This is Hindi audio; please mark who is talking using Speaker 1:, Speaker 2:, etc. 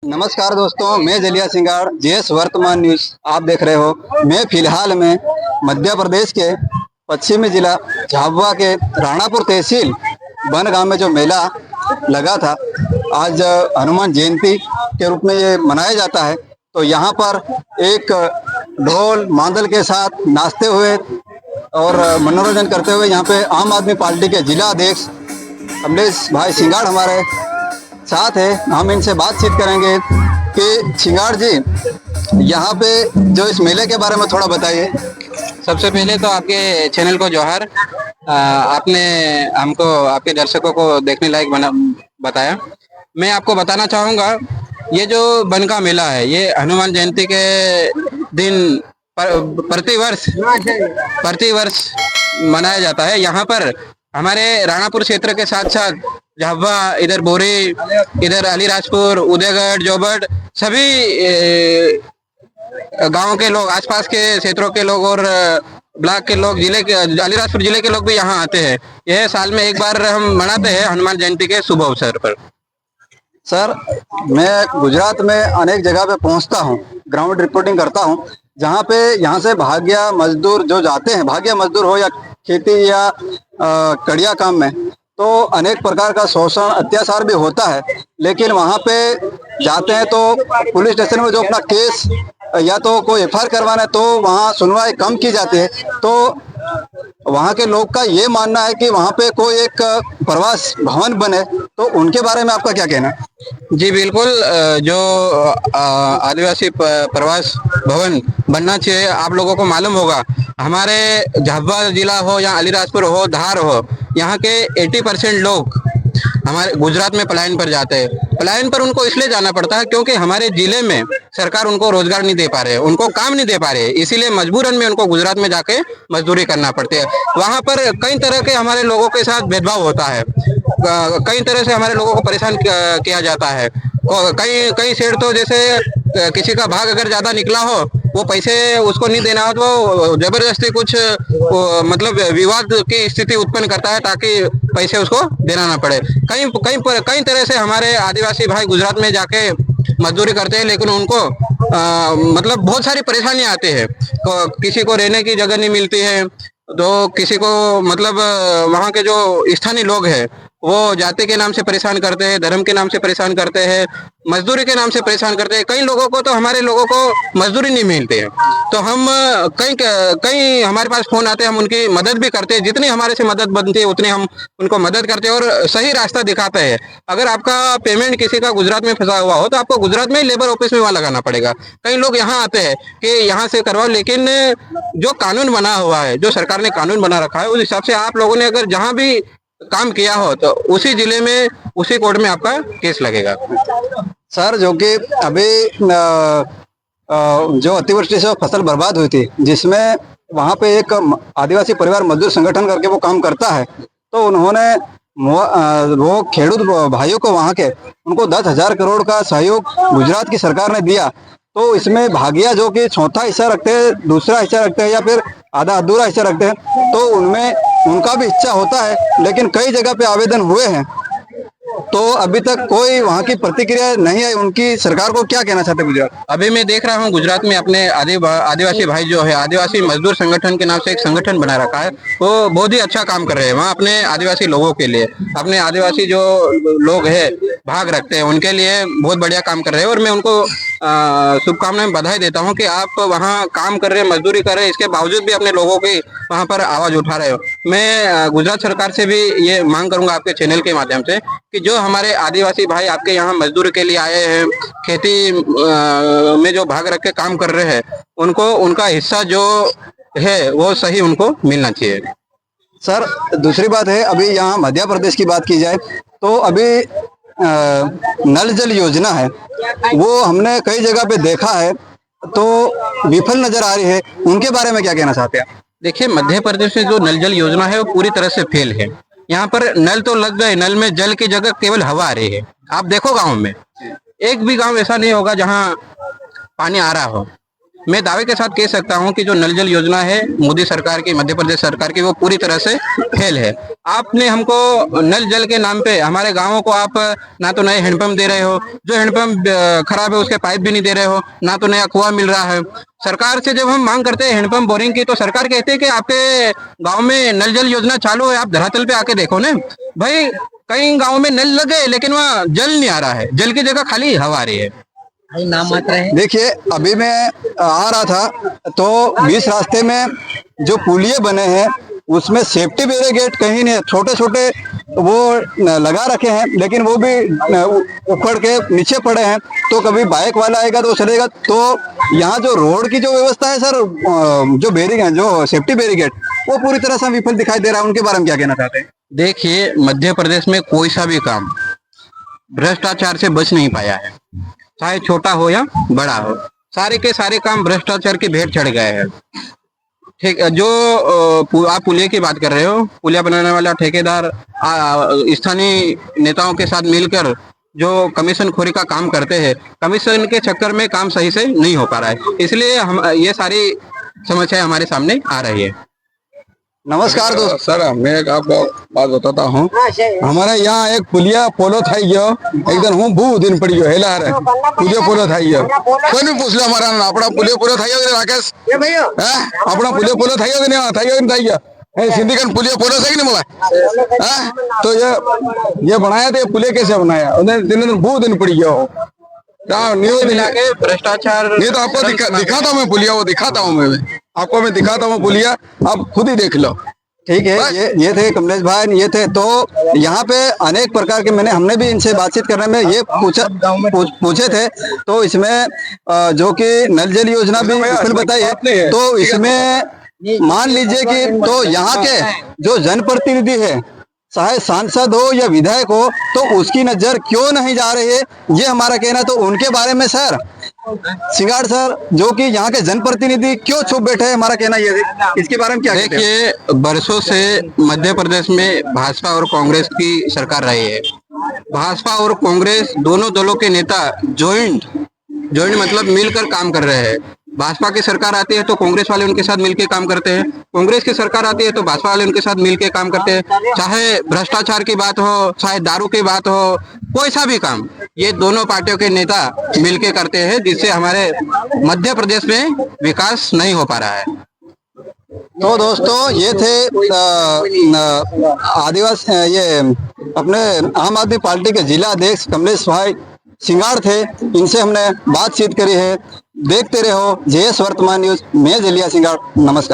Speaker 1: नमस्कार दोस्तों, मैं जलिया सिंगाड़ जेएस वर्तमान न्यूज आप देख रहे हो। मैं फिलहाल में मध्य प्रदेश के पश्चिमी जिला झाबुआ के राणापुर तहसील बन गांव में जो मेला लगा था, आज हनुमान जयंती के रूप में ये मनाया जाता है। तो यहाँ पर एक ढोल मांदल के साथ नाचते हुए और मनोरंजन करते हुए यहाँ पे आम आदमी पार्टी के जिला अध्यक्ष कमलेश भाई सिंगाड़ हमारे साथ है। हम इनसे बातचीत करेंगे कि सिंगाड़ जी, यहाँ पे जो इस मेले के बारे में थोड़ा बताइए।
Speaker 2: सबसे पहले तो आपके चैनल को जोहार। आपने हमको आपके दर्शकों को देखने लायक बताया। मैं आपको बताना चाहूँगा, ये जो बन का मेला है ये हनुमान जयंती के दिन प्रतिवर्ष मनाया जाता है। यहाँ पर हमारे राणापुर क्षेत्र के साथ साथ झाबुआ, इधर बोरी, इधर अलीराजपुर, उदयगढ़, जोबट, सभी गांव के लोग, आसपास के क्षेत्रों के लोग और ब्लॉक के लोग, जिले के अलीराजपुर जिले के लोग भी यहाँ आते हैं। यह साल में एक बार हम मनाते हैं हनुमान जयंती के शुभ अवसर पर।
Speaker 1: सर, मैं गुजरात में अनेक जगह पे पहुंचता हूं, ग्राउंड रिपोर्टिंग करता हूं, जहां पे यहाँ से भाग्य मजदूर जो जाते हैं, भाग्य मजदूर हो या खेती या कड़िया काम में, तो अनेक प्रकार का शोषण अत्याचार भी होता है। लेकिन वहां पे जाते हैं तो पुलिस स्टेशन में जो अपना केस या तो कोई एफआईआर करवाना तो वहाँ सुनवाई कम की जाती है। तो वहाँ के लोग का ये मानना है कि वहाँ पे कोई एक प्रवास भवन बने, तो उनके बारे में आपका क्या कहना है?
Speaker 2: जी बिल्कुल, जो आदिवासी प्रवास भवन बनना चाहिए। आप लोगों को मालूम होगा, हमारे झाबुआ जिला हो या अलीराजपुर हो, धार हो, यहाँ के 80% लोग हमारे गुजरात में पलायन पर जाते हैं। पलायन पर उनको इसलिए जाना पड़ता है क्योंकि हमारे जिले में सरकार उनको रोजगार नहीं दे पा रहे, उनको काम नहीं दे पा रहे, इसीलिए मजबूरन में उनको गुजरात में जाके मजदूरी करना पड़ती है। वहां पर कई तरह के हमारे लोगों के साथ भेदभाव होता है, कई तरह से हमारे लोगों को परेशान किया जाता है। कई सेठ तो जैसे किसी का भाग अगर ज्यादा निकला हो, वो पैसे उसको नहीं देना हो तो जबरदस्ती कुछ मतलब विवाद की स्थिति उत्पन्न करता है ताकि पैसे उसको देना ना पड़े। कई तरह से हमारे आदिवासी भाई गुजरात में जाके मजदूरी करते हैं, लेकिन उनको मतलब बहुत सारी परेशानियां आती है। किसी को रहने की जगह नहीं मिलती है, तो किसी को मतलब वहाँ के जो स्थानीय लोग हैं वो जाति के नाम से परेशान करते हैं, धर्म के नाम से परेशान करते हैं, मजदूरी के नाम से परेशान करते हैं। कई लोगों को तो हमारे लोगों को मजदूरी नहीं मिलती है, तो हम कई हमारे पास फोन आते हैं, हम उनकी मदद भी करते हैं। जितनी हमारे से मदद बनती है उतनी हम उनको मदद करते हैं और सही रास्ता दिखाते हैं। अगर आपका पेमेंट किसी का गुजरात में फंसा हुआ हो तो आपको गुजरात में ही लेबर ऑफिस में वहाँ लगाना पड़ेगा। कई लोग यहाँ आते हैं कि यहाँ से करवाओ, लेकिन जो कानून बना हुआ है, जो सरकार ने कानून बना रखा है, उस हिसाब से आप लोगों ने अगर जहाँ भी काम किया हो तो उसी जिले में, उसी कोर्ट में आपका केस लगेगा।
Speaker 1: सर, जो कि अभी जो अतिवृष्टि से फसल बर्बाद हुई थी, जिसमें वहाँ पे एक आदिवासी परिवार मजदूर संगठन करके वो काम करता है, तो उन्होंने वो खेडूत भाइयों को वहाँ के उनको 10,000 करोड़ का सहयोग गुजरात की सरकार ने दिया। तो इसमें भागिया जो कि चौथा हिस्सा रखते हैं, दूसरा हिस्सा रखते हैं या फिर आधा अधूरा हिस्सा रखते हैं, तो उनमें उनका भी इच्छा होता है। लेकिन कई जगह पे आवेदन हुए हैं तो अभी तक कोई वहाँ की प्रतिक्रिया नहीं आई। उनकी सरकार को क्या कहना चाहते हैं गुजरात?
Speaker 2: अभी मैं देख रहा हूँ गुजरात में अपने आदिवासी भाई जो है, आदिवासी मजदूर संगठन के नाम से एक संगठन बना रखा है, वो बहुत ही अच्छा काम कर रहे हैं। वहाँ अपने आदिवासी लोगों के लिए, अपने आदिवासी जो लोग हैं भाग रखते हैं, उनके लिए बहुत बढ़िया काम कर रहे हैं और मैं उनको शुभकामनाएं, बधाई देता हूँ कि आप वहाँ काम कर रहे हैं, मजदूरी कर रहे हैं, इसके बावजूद भी अपने लोगों की वहाँ पर आवाज उठा रहे हो। मैं गुजरात सरकार से भी ये मांग करूंगा आपके चैनल के माध्यम से कि जो हमारे आदिवासी भाई आपके यहाँ मजदूरी के लिए आए हैं, खेती में जो भाग रख के काम कर रहे हैं, उनको उनका हिस्सा जो है वो सही उनको मिलना चाहिए।
Speaker 1: सर, दूसरी बात है, अभी यहाँ मध्य प्रदेश की बात की जाए तो अभी नल जल योजना है, वो हमने कई जगह पे देखा है तो विफल नजर आ रही है। उनके बारे में क्या कहना चाहते हैं?
Speaker 2: देखिए, मध्य प्रदेश में जो नल जल योजना है वो पूरी तरह से फेल है। यहाँ पर नल तो लग गए, नल में जल की जगह केवल हवा आ रही है। आप देखो गांव में एक भी गांव ऐसा नहीं होगा जहाँ पानी आ रहा हो। मैं दावे के साथ कह सकता हूं कि जो नल जल योजना है मोदी सरकार की, मध्य प्रदेश सरकार की, वो पूरी तरह से फेल है। आपने हमको नल जल के नाम पे हमारे गांवों को आप ना तो नए हैंडपंप दे रहे हो, जो हैंडपंप खराब है उसके पाइप भी नहीं दे रहे हो, ना तो नया कुआं मिल रहा है। सरकार से जब हम मांग करते हैं हैंडपंप बोरिंग की, तो सरकार कहते हैं कि आपके गांव में नल जल योजना चालू है, आप धरातल पे आके देखो ना भाई। कई गांव में नल लगे लेकिन वहाँ जल नहीं आ रहा है, जल की जगह खाली हवा आ रही है।
Speaker 3: नाम मात्र है।
Speaker 1: देखिए, अभी मैं आ रहा था तो बीच रास्ते में जो पुलिये बने हैं उसमें सेफ्टी बैरिकेड कहीं नहीं, छोटे छोटे वो लगा रखे हैं, लेकिन वो भी उखड़ के नीचे पड़े हैं। तो कभी बाइक वाला आएगा तो चलेगा। तो यहाँ जो रोड की जो व्यवस्था है सर, जो बैरिकेड, जो सेफ्टी बैरिकेड, वो पूरी तरह से विफल दिखाई दे रहा है। उनके बारे में क्या कहना चाहते हैं?
Speaker 2: देखिए, मध्य प्रदेश में कोई सा भी काम भ्रष्टाचार से बच नहीं पाया है, चाहे छोटा हो या बड़ा हो। सारे के सारे काम भ्रष्टाचार की भेंट चढ़ गए हैं। ठीक, जो आप पुलिया की बात कर रहे हो, पुलिया बनाने वाला ठेकेदार स्थानीय नेताओं के साथ मिलकर जो कमीशन खोरी का काम करते हैं, कमीशन के चक्कर में काम सही से नहीं हो पा रहा है, इसलिए हम ये सारी समस्याएं हमारे सामने आ रही है।
Speaker 1: नमस्कार दोस्त।
Speaker 4: सर, मैं एक आपको बात बताता हूँ। हमारे यहाँ एक पुलिया पोलो था, एकदम हूँ भू दिन पड़ी हेला है पुलिया पोलो था। कोई नहीं पूछ लिया हमारा अपना पुलिया पोलो था राकेश, अपना पुलिया पोलो था कि नहीं था सिंधिकन पुलिया पोलो था कि नहीं बोला। तो ये बनाया था, पुलिया कैसे बनाया, दिन भू दिन पड़ी गया हो न्यूज मिला के भ्रष्टाचार। नहीं तो आपको दिखाता हूँ मैं पुलिया, वो दिखाता हूँ मैं आपको, मैं दिखाता हूँ पुलिया, आप खुद ही देख लो।
Speaker 1: ठीक है, ये थे कमलेश भाई, ये थे। तो यहाँ पे अनेक प्रकार के हमने भी इनसे बातचीत करने में ये पूछे थे। तो इसमें जो कि नल जल योजना भी विफल बताई है। तो इसमें मान लीजिए कि तो यहाँ के जो जनप्रतिनिधि है, चाहे सांसद हो या विधायक हो, तो उसकी नजर क्यों नहीं जा रही है, ये हमारा कहना। तो उनके बारे में सर, सिंगाड़ सर जो कि यहाँ के जनप्रतिनिधि क्यों चुप बैठे हैं, हमारा कहना ये है। इसके बारे में क्या कहते हैं?
Speaker 2: देखिए, बरसों से मध्य प्रदेश में भाजपा और कांग्रेस की सरकार रही है। भाजपा और कांग्रेस दोनों दलों के नेता ज्वाइंट मतलब मिलकर काम कर रहे हैं। भाजपा की सरकार आती है तो कांग्रेस वाले उनके साथ मिलकर काम करते हैं, कांग्रेस की सरकार आती है तो भाजपा वाले उनके साथ मिलकर काम करते हैं। चाहे भ्रष्टाचार की बात हो, चाहे दारू की बात हो, कोई सा भी काम ये दोनों पार्टियों के नेता मिलकर करते हैं, जिससे हमारे मध्य प्रदेश में विकास नहीं हो पा रहा है।
Speaker 1: तो दोस्तों, ये थे आदिवासी, ये अपने आम आदमी पार्टी के जिला अध्यक्ष कमलेश भाई सिंगाड़ थे। इनसे हमने बातचीत करी है। देखते रहो जेएस वर्तमान न्यूज। मैं जलिया सिंगाड़, नमस्कार।